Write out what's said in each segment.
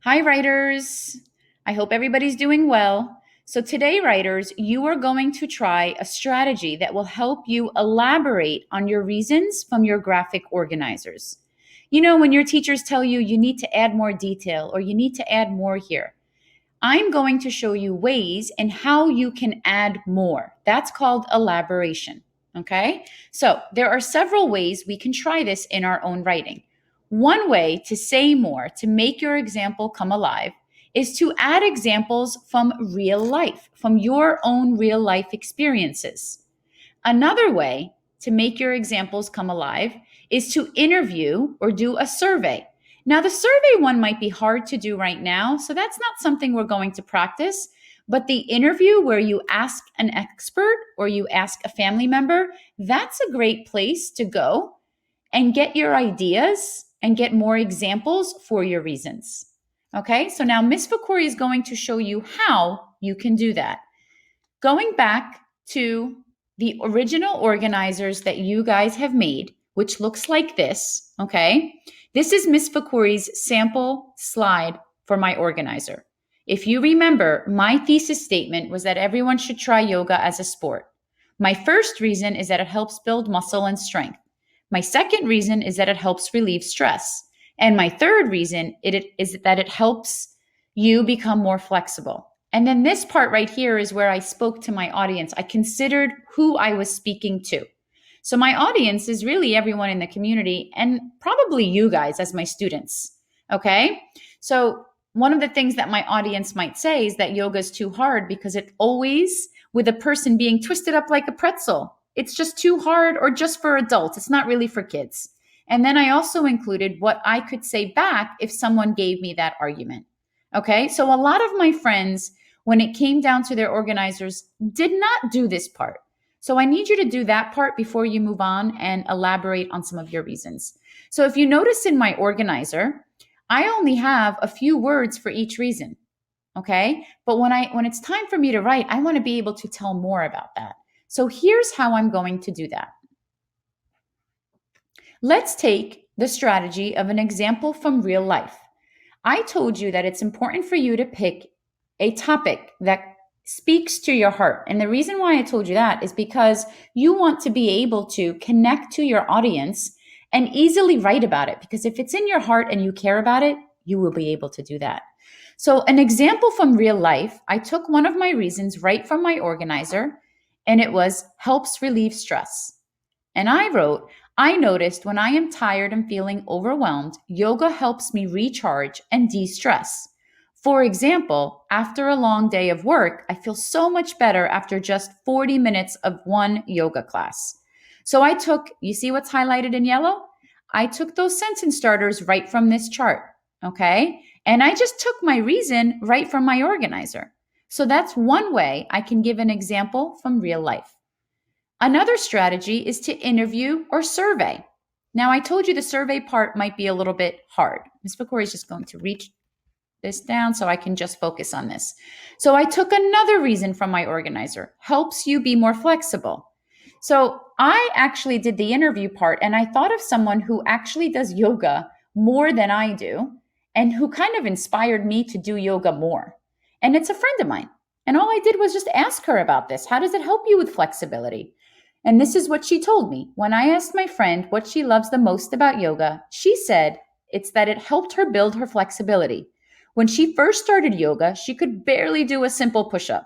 Hi, writers. I hope everybody's doing well. So, today, writers, you are going to try a strategy that will help you elaborate on your reasons from your graphic organizers. You know, when your teachers tell you you need to add more detail or you need to add more here, I'm going to show you ways and how you can add more. That's called elaboration. Okay. So there are several ways we can try this in our own writing. One way to say more, to make your example come alive, is to add examples from real life, from your own real life experiences. Another way to make your examples come alive is to interview or do a survey. Now, the survey one might be hard to do right now, so that's not something we're going to practice. But the interview where you ask an expert or you ask a family member, that's a great place to go and get your ideas and get more examples for your reasons. Okay, so now Miss Fakori is going to show you how you can do that. Going back to the original organizers that you guys have made, which looks like this, okay? This is Miss Fakori's sample slide for my organizer. If you remember, my thesis statement was that everyone should try yoga as a sport. My first reason is that it helps build muscle and strength. My second reason is that it helps relieve stress. And my third reason is that it helps you become more flexible. And then this part right here is where I spoke to my audience. I considered who I was speaking to. So my audience is really everyone in the community and probably you guys as my students. Okay. So one of the things that my audience might say is that yoga is too hard because it always, with a person being twisted up like a pretzel, it's just too hard or just for adults. It's not really for kids. And then I also included what I could say back if someone gave me that argument. Okay. So a lot of my friends, when it came down to their organizers, did not do this part. So I need you to do that part before you move on and elaborate on some of your reasons. So if you notice in my organizer, I only have a few words for each reason. Okay? But when it's time for me to write, I want to be able to tell more about that. So here's how I'm going to do that. Let's take the strategy of an example from real life. I told you that it's important for you to pick a topic that speaks to your heart. And the reason why I told you that is because you want to be able to connect to your audience and easily write about it. Because if it's in your heart and you care about it, you will be able to do that. So an example from real life, I took one of my reasons right from my organizer, and it was helps relieve stress. And I wrote, I noticed when I am tired and feeling overwhelmed, yoga helps me recharge and de-stress. For example, after a long day of work, I feel so much better after just 40 minutes of one yoga class. So I took, you see what's highlighted in yellow? I took those sentence starters right from this chart, okay? And I just took my reason right from my organizer. So that's one way I can give an example from real life. Another strategy is to interview or survey. Now, I told you the survey part might be a little bit hard. Ms. Fakori is just going to reach this down so I can just focus on this. So I took another reason from my organizer, helps you be more flexible. So I actually did the interview part and I thought of someone who actually does yoga more than I do and who kind of inspired me to do yoga more. And it's a friend of mine. And all I did was just ask her about this. How does it help you with flexibility? And this is what she told me. When I asked my friend what she loves the most about yoga, she said it's that it helped her build her flexibility. When she first started yoga, she could barely do a simple push up.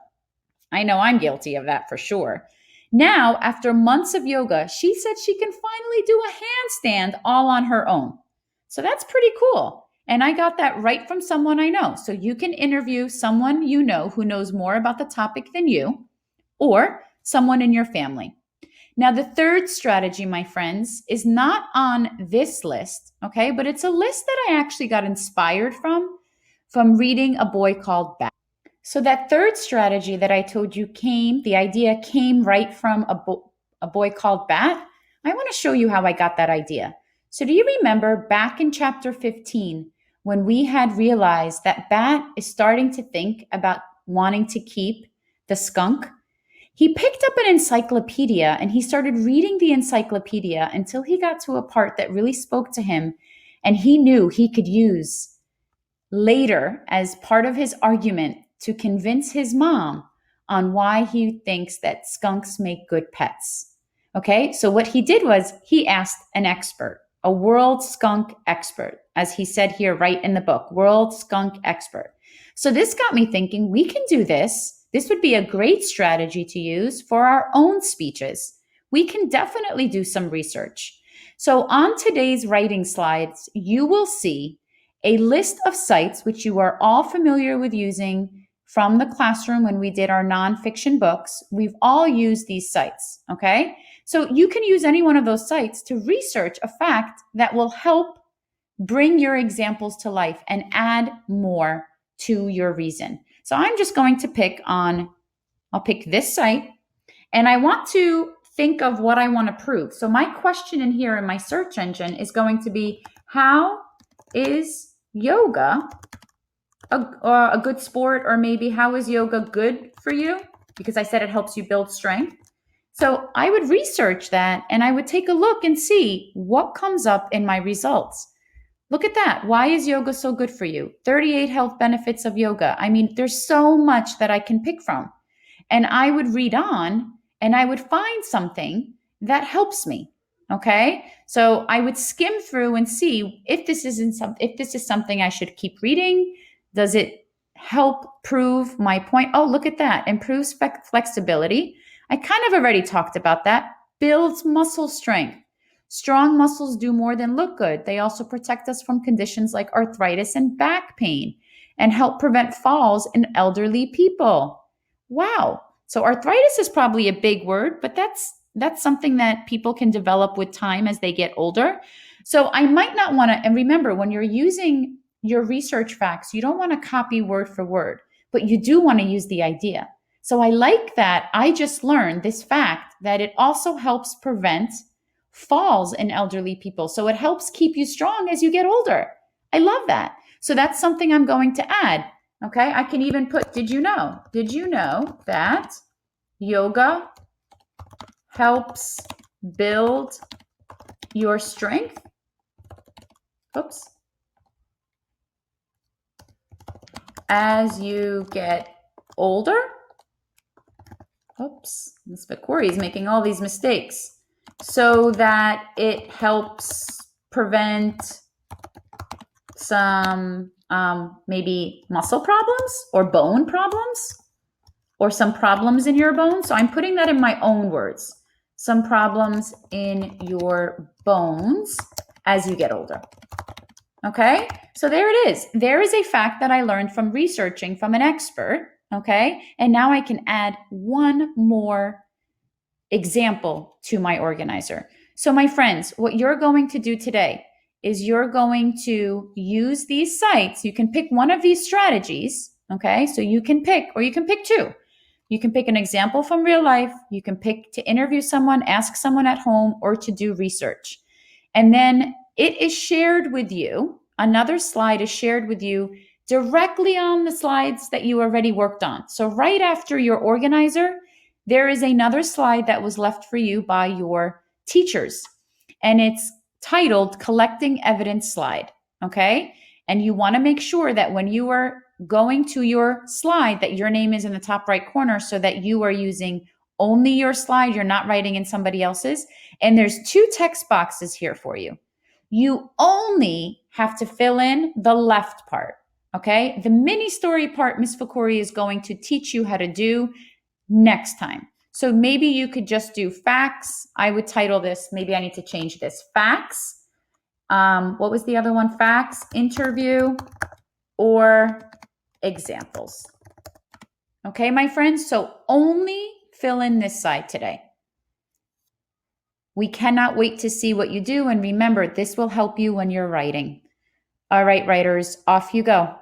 I know I'm guilty of that for sure. Now, after months of yoga, she said she can finally do a handstand all on her own. So that's pretty cool. And I got that right from someone I know. So you can interview someone you know who knows more about the topic than you, or someone in your family. Now, the third strategy, my friends, is not on this list, okay? But it's a list that I actually got inspired from reading A Boy Called Bat. So that third strategy that I told you the idea came right from a boy called Bat. I want to show you how I got that idea. So do you remember back in chapter 15 when we had realized that Bat is starting to think about wanting to keep the skunk? He picked up an encyclopedia and he started reading the encyclopedia until he got to a part that really spoke to him and he knew he could use later as part of his argument to convince his mom on why he thinks that skunks make good pets. Okay, so what he did was he asked an expert, a world skunk expert, as he said here right in the book, world skunk expert. So this got me thinking, we can do this. This would be a great strategy to use for our own speeches. We can definitely do some research. So on today's writing slides, you will see a list of sites which you are all familiar with using from the classroom when we did our nonfiction books. We've all used these sites, okay? So you can use any one of those sites to research a fact that will help bring your examples to life and add more to your reason. So I'm just going to I'll pick this site, and I want to think of what I want to prove. So my question in here in my search engine is going to be, how is yoga a good sport? Or maybe, how is yoga good for you? Because I said it helps you build strength. So I would research that and I would take a look and see what comes up in my results. Look at that. Why is yoga so good for you? 38 health benefits of yoga. I mean, there's so much that I can pick from. And I would read on and I would find something that helps me. Okay? So I would skim through and see if this is something I should keep reading. Does it help prove my point? Oh, look at that. Improves flexibility. I kind of already talked about that. Builds muscle strength. Strong muscles do more than look good. They also protect us from conditions like arthritis and back pain and help prevent falls in elderly people. Wow. So arthritis is probably a big word, but that's something that people can develop with time as they get older. So I might not want to, and remember, when you're using your research facts, you don't want to copy word for word, but you do want to use the idea. So I like that I just learned this fact that it also helps prevent falls in elderly people. So it helps keep you strong as you get older. I love that. So that's something I'm going to add. Okay, I can even put, did you know that yoga helps build your strength? Oops. As you get older? Oops, Ms. Vicori is making all these mistakes. So that it helps prevent some maybe muscle problems or bone problems or some problems in your bones. So I'm putting that in my own words. Some problems in your bones as you get older. Okay, so there it is. There is a fact that I learned from researching from an expert. Okay, and now I can add one more example to my organizer. So my friends, what you're going to do today is you're going to use these sites. You can pick one of these strategies, okay? So you can pick, or you can pick two. You can pick an example from real life. You can pick to interview someone, ask someone at home, or to do research. And then it is shared with you. Another slide is shared with you directly on the slides that you already worked on. So right after your organizer, there is another slide that was left for you by your teachers, and it's titled Collecting Evidence Slide, okay? And you want to make sure that when you are going to your slide that your name is in the top right corner so that you are using only your slide, you're not writing in somebody else's. And there's two text boxes here for you. You only have to fill in the left part, okay? The mini story part, Ms. Vicori is going to teach you how to do next time. So maybe you could just do facts. I would title this, maybe I need to change this, facts. What was the other one? Facts, interview, or examples. Okay, my friends, so only fill in this side today. We cannot wait to see what you do. And remember, this will help you when you're writing. All right, writers, off you go.